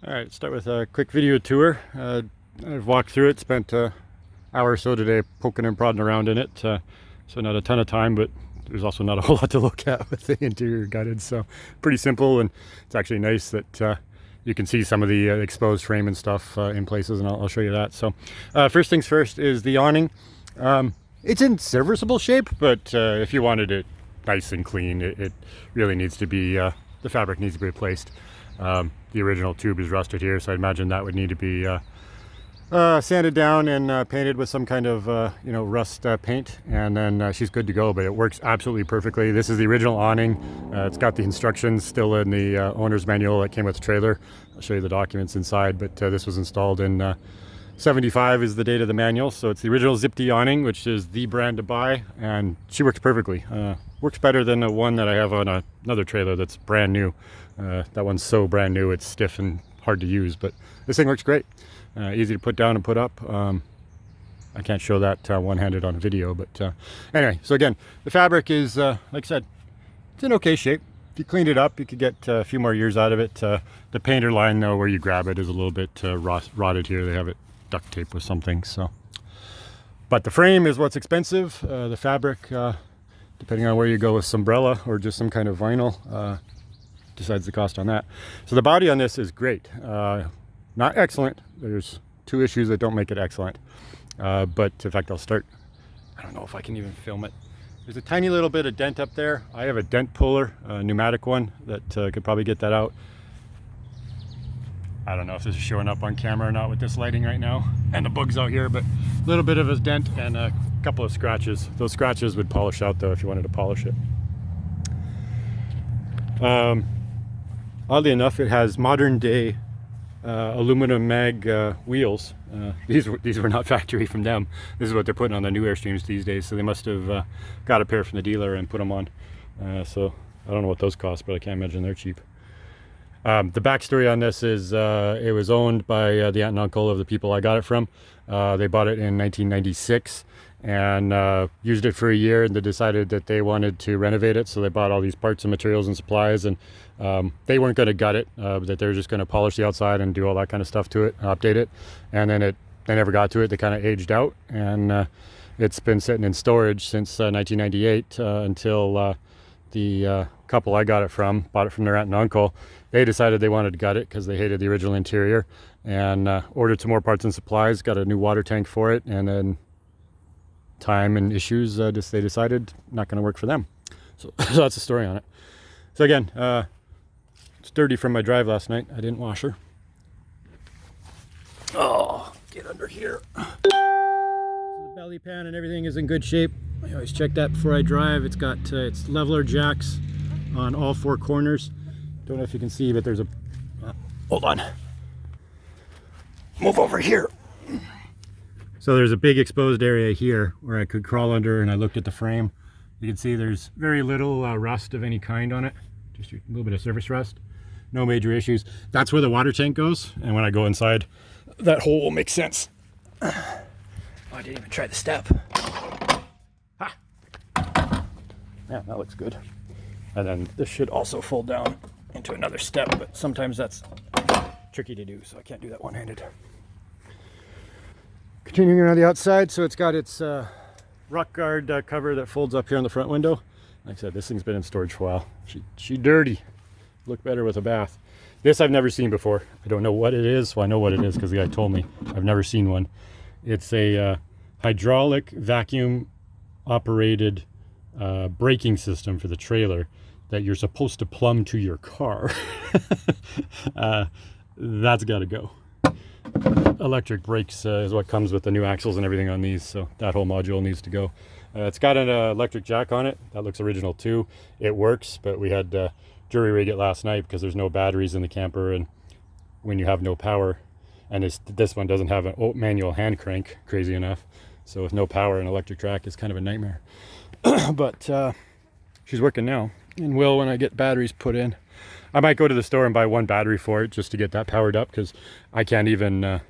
All right, start with a quick video tour. I've walked through it, spent an hour or so today poking and prodding around in it. So not a ton of time, but there's also not a whole lot to look at with the interior gutted. So pretty simple, and it's actually nice that you can see some of the exposed frame and stuff in places, and I'll show you that. So first things first is the awning. It's in serviceable shape, but if you wanted it nice and clean, it really needs to be, the fabric needs to be replaced. The original tube is rusted here, so I imagine that would need to be sanded down and painted with some kind of rust paint, and then she's good to go. But it works absolutely perfectly. This is the original awning. It's got the instructions still in the owner's manual that came with the trailer. I'll show you the documents inside, but this was installed in 75 is the date of the manual, so it's the original Zip-D awning, which is the brand to buy, and she works perfectly. Works better than the one that I have on another trailer that's brand new. That one's so brand new it's stiff and hard to use, but this thing works great. Easy to put down and put up. I can't show that one-handed on video, but anyway, so again, the fabric is, like I said, it's in okay shape. If you cleaned it up, you could get a few more years out of it. The painter line, though, where you grab it is a little bit rotted here. They have it duct tape with something, so. But the frame is what's expensive. The fabric, depending on where you go with Sombrella or just some kind of vinyl, decides the cost on that. So the body on this is great. Not excellent. There's two issues that don't make it excellent. But in fact, I'll start. I don't know if I can even film it. There's a tiny little bit of dent up there. I have a dent puller, a pneumatic one, that could probably get that out. I don't know if this is showing up on camera or not with this lighting right now and the bugs out here, but a little bit of a dent and a couple of scratches. Those scratches would polish out, though, if you wanted to polish it. Oddly enough, it has modern day aluminum mag wheels. These were not factory from them. This is what they're putting on the new Airstreams these days, so they must have got a pair from the dealer and put them on. So I don't know what those cost, but I can't imagine they're cheap. The backstory on this is it was owned by the aunt and uncle of the people I got it from. They bought it in 1996 and used it for a year, and they decided that they wanted to renovate it, so they bought all these parts and materials and supplies, and they weren't going to gut it, that they were just going to polish the outside and do all that kind of stuff to it, update it, and then they never got to it. They kind of aged out, and it's been sitting in storage since 1998 until the couple I got it from bought it from their aunt and uncle. They decided they wanted to gut it because they hated the original interior, and ordered some more parts and supplies, got a new water tank for it, and then time and issues, they decided not going to work for them. So, so that's the story on it. So again, it's dirty from my drive last night. I didn't wash her. Oh, get under here. So the belly pan and everything is in good shape. I always check that before I drive. It's got its leveler jacks on all four corners. Don't know if you can see, but there's a hold on, move over here. So there's a big exposed area here where I could crawl under, and I looked at the frame. You can see there's very little rust of any kind on it, just a little bit of surface rust. No major issues. That's where the water tank goes, and when I go inside, that hole will make sense. Oh, I didn't even try the step. Ha! Yeah, that looks good. And then this should also fold down into another step, but sometimes that's tricky to do, so I can't do that one-handed. Continuing around the outside, so it's got its rock guard cover that folds up here on the front window. Like I said, this thing's been in storage for a while. She dirty. Look better with a bath. This I've never seen before. I don't know what it is. Well, I know what it is because the guy told me. I've never seen one. It's a hydraulic vacuum operated braking system for the trailer that you're supposed to plumb to your car. That's got to go. Electric brakes is what comes with the new axles and everything on these, so that whole module needs to go. It's got an electric jack on it. That looks original too. It works, but we had jury rig it last night because there's no batteries in the camper, and when you have no power, and this one doesn't have a manual hand crank, crazy enough, so with no power, an electric jack is kind of a nightmare. But she's working now, and will when I get batteries put in. I might go to the store and buy one battery for it just to get that powered up, because I can't even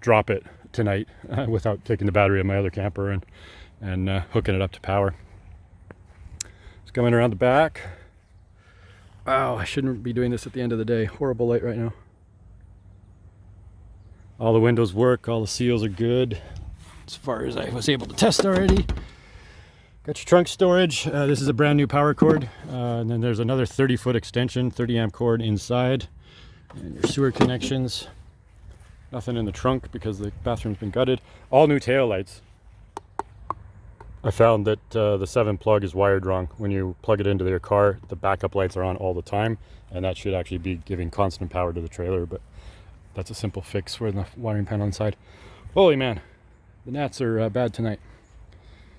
drop it tonight without taking the battery of my other camper and hooking it up to power. It's coming around the back. Wow, I shouldn't be doing this at the end of the day. Horrible light right now. All the windows work, all the seals are good, as far as I was able to test already. Got your trunk storage. This is a brand new power cord. And then there's another 30-foot extension, 30 amp cord inside. And your sewer connections. Nothing in the trunk because the bathroom's been gutted. All new tail lights. I found that the 7 plug is wired wrong. When you plug it into your car, the backup lights are on all the time. And that should actually be giving constant power to the trailer. But that's a simple fix for the wiring panel inside. Holy man, the gnats are bad tonight.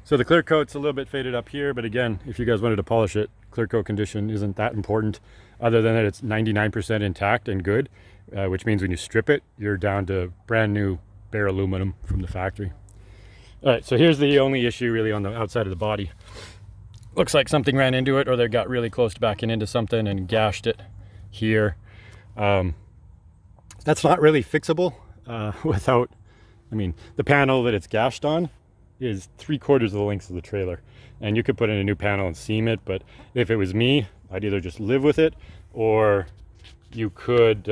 So the clear coat's a little bit faded up here, but again, if you guys wanted to polish it, clear coat condition isn't that important, other than that it's 99% intact and good, which means when you strip it, you're down to brand new bare aluminum from the factory. All right, so here's the only issue really on the outside of the body. Looks like something ran into it, or they got really close to backing into something and gashed it here. That's not really fixable without, I mean, the panel that it's gashed on is 3/4 of the length of the trailer, and you could put in a new panel and seam it, but if it was me, I'd either just live with it, or you could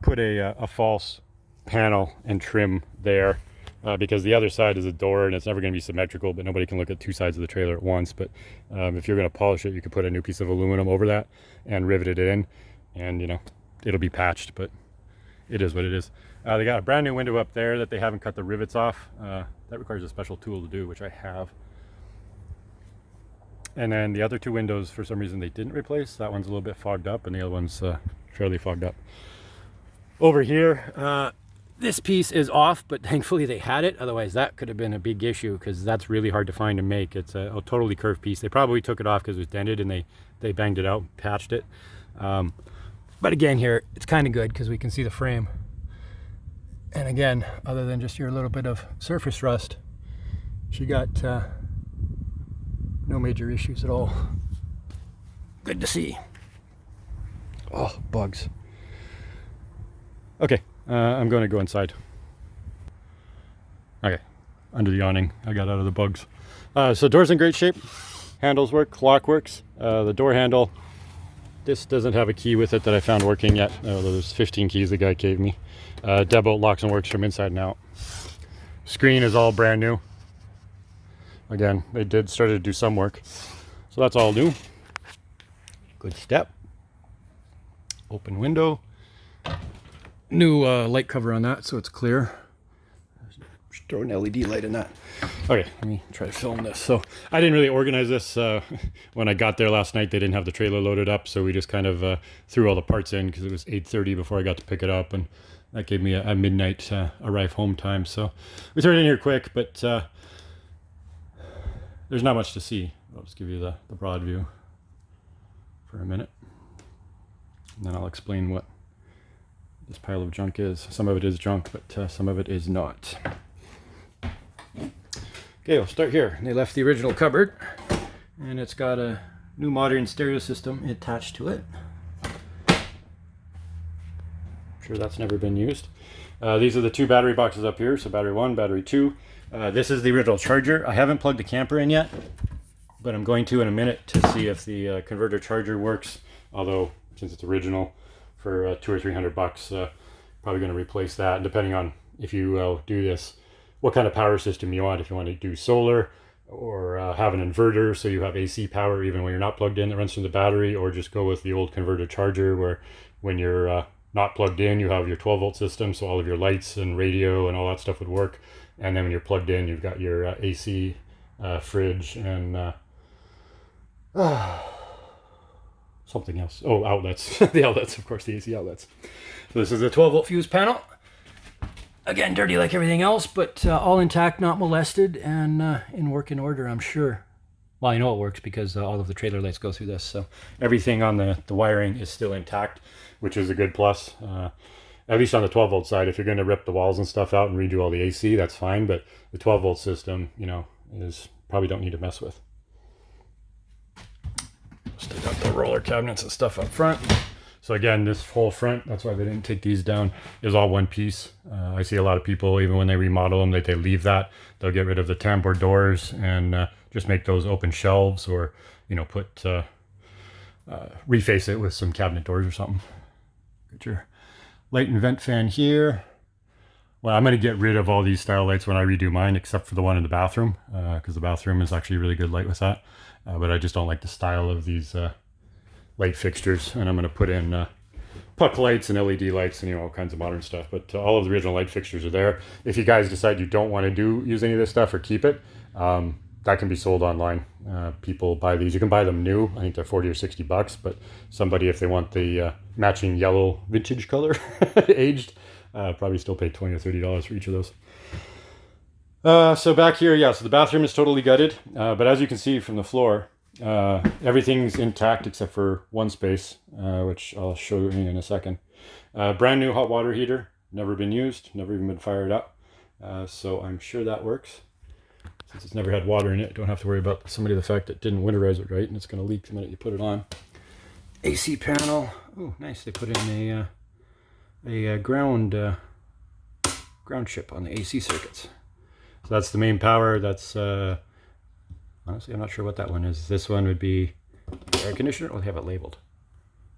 put a false panel and trim there, because the other side is a door and it's never going to be symmetrical, but nobody can look at two sides of the trailer at once. But if you're going to polish it, you could put a new piece of aluminum over that and rivet it in, and you know, it'll be patched, but it is what it is. They got a brand new window up there that they haven't cut the rivets off. That requires a special tool to do, which I have. And then the other two windows, for some reason, they didn't replace. That one's a little bit fogged up, and the other one's fairly fogged up. Over here, this piece is off, but thankfully they had it. Otherwise, that could have been a big issue, because that's really hard to find and make. It's a totally curved piece. They probably took it off because it was dented, and they banged it out, patched it. But again, here, it's kind of good because we can see the frame. And again, other than just your little bit of surface rust, she got no major issues at all. Good to see. Oh, bugs. Okay, I'm going to go inside. Okay, under the awning, I got out of the bugs. So door's in great shape. Handles work, lock works. The door handle, this doesn't have a key with it that I found working yet. There's 15 keys the guy gave me. Deadbolt locks and works from inside and out. Screen is all brand new. Again, they did start to do some work, so that's all new. Good step. Open window. New light cover on that, so it's clear. Just throw an LED light in that. Okay, let me try to film this. So I didn't really organize this. When I got there last night, they didn't have the trailer loaded up, so we just kind of threw all the parts in because it was 8:30 before I got to pick it up, and that gave me a midnight arrive home time. So we threw it in here quick, but there's not much to see. I'll just give you the broad view for a minute, and then I'll explain what this pile of junk is. Some of it is junk, but some of it is not. Okay, we'll start here. They left the original cupboard, and it's got a new modern stereo system attached to it. Sure, that's never been used. These are the two battery boxes up here, so battery 1, battery 2. This is the original charger. I haven't plugged the camper in yet, but I'm going to in a minute to see if the converter charger works, although since it's original, for $200 or $300, probably going to replace that. And depending on if you do this, what kind of power system you want. If you want to do solar, or have an inverter so you have AC power even when you're not plugged in that runs from the battery, or just go with the old converter charger where when you're not plugged in, you have your 12-volt system, so all of your lights and radio and all that stuff would work. And then when you're plugged in, you've got your AC, fridge, and something else. Oh, outlets. The outlets, of course, the AC outlets. So this is a 12-volt fuse panel. Again, dirty like everything else, but all intact, not molested, and in working order, I'm sure. Well, I know it works because all of the trailer lights go through this, so everything on the wiring is still intact, which is a good plus. At least on the 12-volt side. If you're going to rip the walls and stuff out and redo all the AC, that's fine, but the 12-volt system, you know, is probably don't need to mess with. Still got the roller cabinets and stuff up front. So again, this whole front, that's why they didn't take these down, is all one piece. I see a lot of people, even when they remodel them, they leave that. They'll get rid of the tambour doors and just make those open shelves, or, you know, put reface it with some cabinet doors or something. Get your light and vent fan here. Well, I'm going to get rid of all these style lights when I redo mine, except for the one in the bathroom, because the bathroom is actually really good light with that. But I just don't like the style of these light fixtures, and I'm going to put in puck lights and LED lights and all kinds of modern stuff. But all of the original light fixtures are there. If you guys decide you don't want to use any of this stuff or keep it, that can be sold online. People buy these. You can buy them new. I think they're 40 or 60 bucks. But somebody, if they want the matching yellow vintage color, aged, probably still pay $20 or $30 for each of those. So back here, yeah, so the bathroom is totally gutted. But as you can see from the floor, everything's intact except for one space, which I'll show you in a second. Brand new hot water heater, never been used, never even been fired up. So I'm sure that works. Since it's never had water in it, don't have to worry about somebody the fact that it didn't winterize it right and it's going to leak the minute you put it on. AC panel. Oh, nice. They put in a ground chip on the AC circuits. So that's the main power. That's honestly, I'm not sure what that one is. This one would be the air conditioner. Oh, they have it labeled.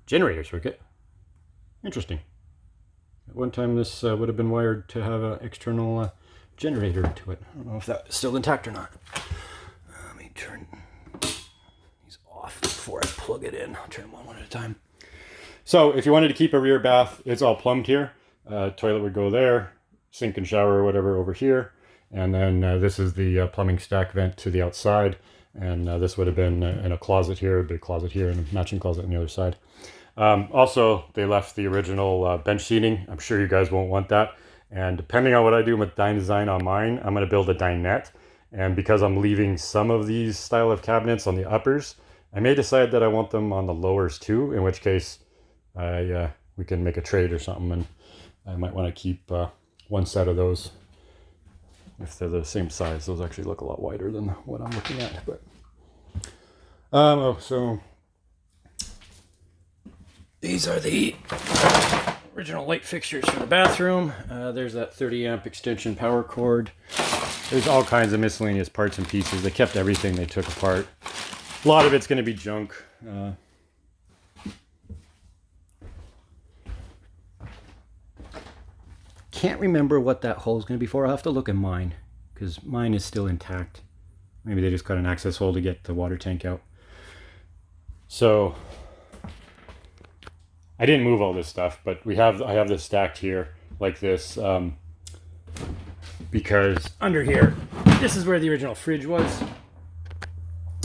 Generator circuit. Interesting. At one time, this would have been wired to have an external generator to it. I don't know if that's still intact or not. Let me turn these off before I plug it in. I'll turn them on one at a time. So if you wanted to keep a rear bath, it's all plumbed here. Toilet would go there, sink and shower or whatever over here. And then this is the plumbing stack vent to the outside. And this would have been in a closet here, a big closet here, and a matching closet on the other side. Also, they left the original bench seating. I'm sure you guys won't want that. And depending on what I do with Dine Design on mine, I'm going to build a dinette. And because I'm leaving some of these style of cabinets on the uppers, I may decide that I want them on the lowers too, in which case we can make a trade or something. And I might want to keep one set of those if they're the same size. Those actually look a lot wider than what I'm looking at. But so these are the original light fixtures for the bathroom. There's that 30 amp extension power cord. There's all kinds of miscellaneous parts and pieces. They kept everything they took apart. A lot of it's going to be junk. Can't remember what that hole is going to be for. I'll have to look at mine because mine is still intact. Maybe they just got an access hole to get the water tank out. So I didn't move all this stuff, but I have this stacked here like this because under here, this is where the original fridge was.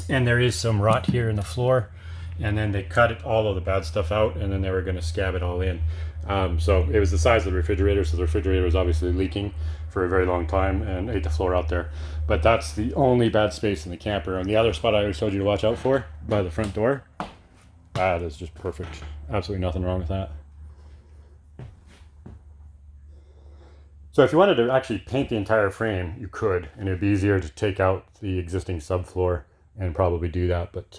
And there is some rot here in the floor. And then they cut all of the bad stuff out and then they were going to scab it all in. So it was the size of the refrigerator. So the refrigerator was obviously leaking for a very long time and ate the floor out there. But that's the only bad space in the camper. And the other spot I always told you to watch out for by the front door. That is just perfect. Absolutely nothing wrong with that. So if you wanted to actually paint the entire frame, you could, and it'd be easier to take out the existing subfloor and probably do that. But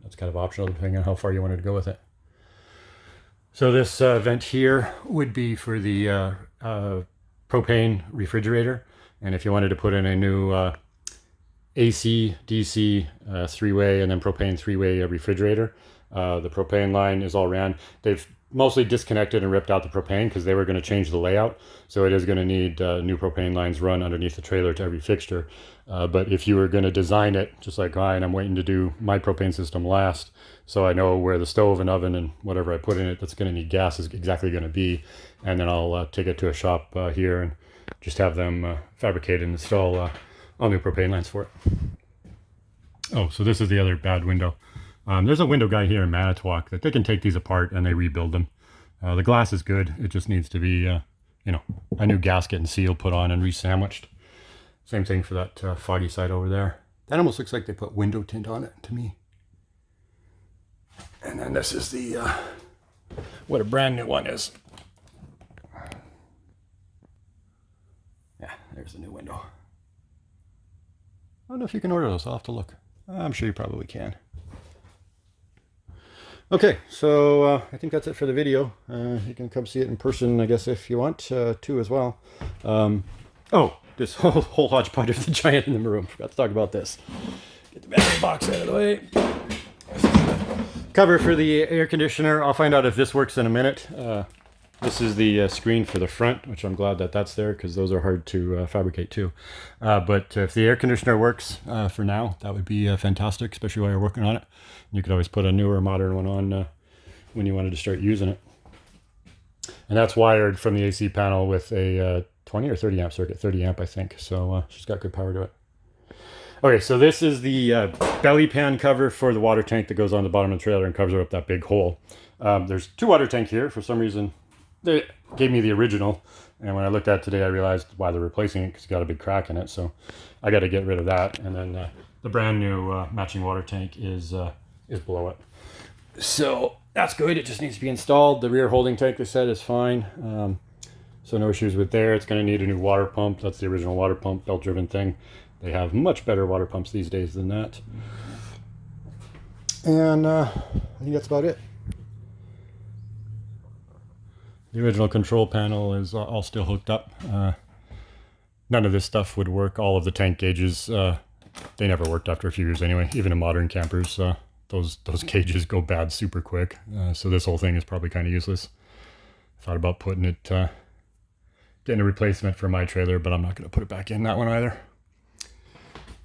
that's kind of optional depending on how far you wanted to go with it. So this vent here would be for the propane refrigerator. And if you wanted to put in a new AC, DC, three-way, and then propane three-way refrigerator, the propane line is all ran. They've mostly disconnected and ripped out the propane because they were going to change the layout. So it is going to need new propane lines run underneath the trailer to every fixture. But if you were going to design it, just like mine, I'm waiting to do my propane system last. So I know where the stove and oven and whatever I put in it that's going to need gas is exactly going to be. And then I'll take it to a shop here and just have them fabricate and install all new propane lines for it. Oh, so this is the other bad window. There's a window guy here in Manitowoc that they can take these apart and they rebuild them. The glass is good. It just needs to be, a new gasket and seal put on and re-sandwiched. Same thing for that foggy side over there. That almost looks like they put window tint on it to me. And then this is the, what a brand new one is. Yeah, there's the new window. I don't know if you can order those. I'll have to look. I'm sure you probably can. Okay, so I think that's it for the video. You can come see it in person, I guess, if you want to as well. This whole hodgepodge of the giant in the room. Forgot to talk about this. Get the battery box out of the way. Cover for the air conditioner. I'll find out if this works in a minute. This is the screen for the front, which I'm glad that that's there because those are hard to fabricate too. But if the air conditioner works for now, that would be fantastic, especially while you're working on it. You could always put a newer, modern one on when you wanted to start using it. And that's wired from the AC panel with a 20 or 30 amp circuit, 30 amp I think. So she's got good power to it. Okay, so this is the belly pan cover for the water tank that goes on the bottom of the trailer and covers up that big hole. There's two water tanks here. For some reason, they gave me the original, and when I looked at it today, I realized why they're replacing it because it's got a big crack in it. So I got to get rid of that, and then the brand new matching water tank is below it. So that's good. It just needs to be installed. The rear holding tank, they said, is fine. So no issues with there. It's going to need a new water pump. That's the original water pump, belt-driven thing. They have much better water pumps these days than that. And I think that's about it. The original control panel is all still hooked up. None of this stuff would work. All of the tank gauges, they never worked after a few years anyway. Even in modern campers, those gauges go bad super quick. So this whole thing is probably kind of useless. Thought about putting it, getting a replacement for my trailer, but I'm not going to put it back in that one either.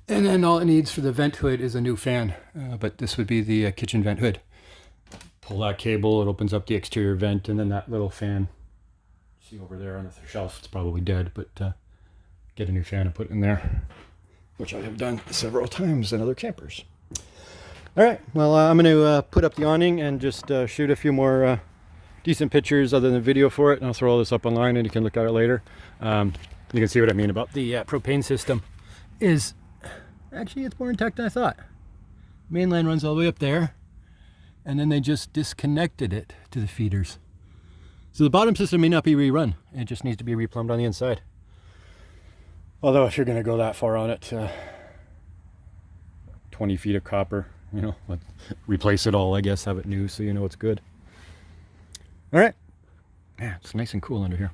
And then all it needs for the vent hood is a new fan, but this would be the kitchen vent hood. Pull that cable, it opens up the exterior vent, and then that little fan, see over there on the shelf, it's probably dead, but get a new fan and put it in there, which I have done several times in other campers. All right, well, I'm going to put up the awning and just shoot a few more decent pictures other than video for it, and I'll throw all this up online and you can look at it later. You can see what I mean about the propane system. Actually, it's more intact than I thought. Main line runs all the way up there, and then they just disconnected it to the feeders. So the bottom system may not be rerun. It just needs to be replumbed on the inside. Although if you're going to go that far on it, 20 feet of copper, you know, replace it all, I guess, have it new so you know it's good. All right. Yeah, it's nice and cool under here.